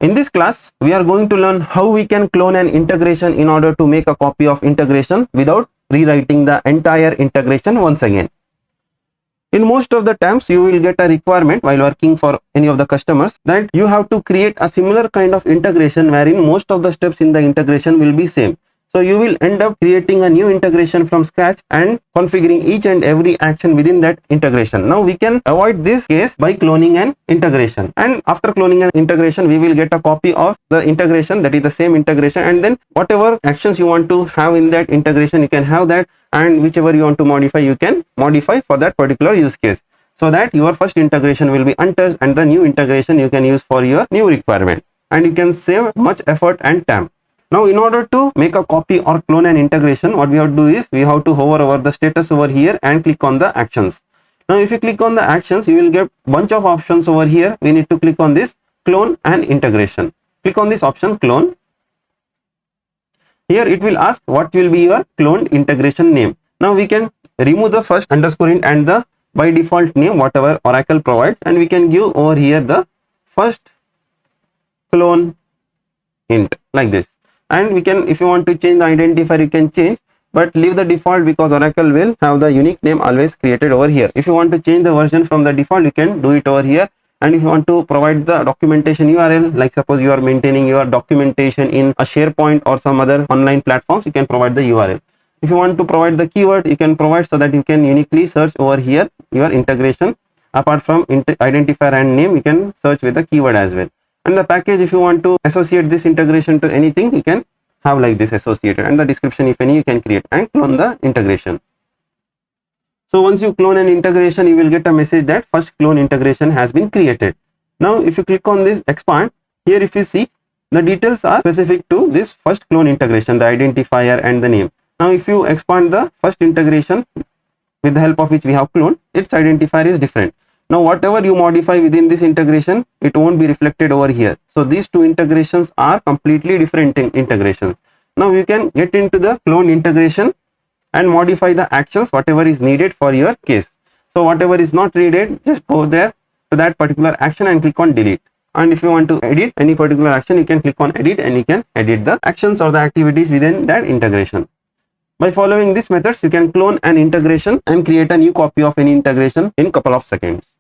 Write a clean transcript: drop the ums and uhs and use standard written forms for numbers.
In this class, we are going to learn how we can clone an integration in order to make a copy of integration without rewriting the entire integration once again. In most of the times, you will get a requirement while working for any of the customers that you have to create a similar kind of integration wherein most of the steps in the integration will be same. So you will end up creating a new integration from scratch and configuring each and every action within that integration. Now we can avoid this case by cloning an integration, and after cloning an integration we will get a copy of the integration, that is the same integration, and then whatever actions you want to have in that integration you can have that, and whichever you want to modify you can modify for that particular use case, so that your first integration will be untouched and the new integration you can use for your new requirement, and you can save much effort and time. Now in order to make a copy or clone an integration, what we have to do is we have to hover over the status over here and click on the actions. Now if you click on the actions, you will get bunch of options over here. We need to click on this clone and integration. Click on this option clone. Here it will ask what will be your cloned integration name. Now we can remove the first underscore int and the by default name whatever Oracle provides, and we can give over here the first clone int like this. And we can, if you want to change the identifier you can change, but leave the default because Oracle will have the unique name always created over here. If you want to change the version from the default you can do it over here. And if you want to provide the documentation URL, like suppose you are maintaining your documentation in a SharePoint or some other online platforms, you can provide the URL. If you want to provide the keyword you can provide, so that you can uniquely search over here your integration. Apart from identifier and name, you can search with the keyword as well. And the package, if you want to associate this integration to anything, you can have like this associated, and the description if any you can create and clone the integration. So once you clone an integration, you will get a message that first clone integration has been created. Now if you click on this expand, here if you see the details are specific to this first clone integration, the identifier and the name. Now if you expand the first integration with the help of which we have cloned, its identifier is different. Now whatever you modify within this integration, it won't be reflected over here. So these two integrations are completely different integrations. Now you can get into the clone integration and modify the actions whatever is needed for your case. So whatever is not needed, just go there to that particular action and click on delete. And if you want to edit any particular action, you can click on edit and you can edit the actions or the activities within that integration. By following these methods, you can clone an integration and create a new copy of any integration in couple of seconds.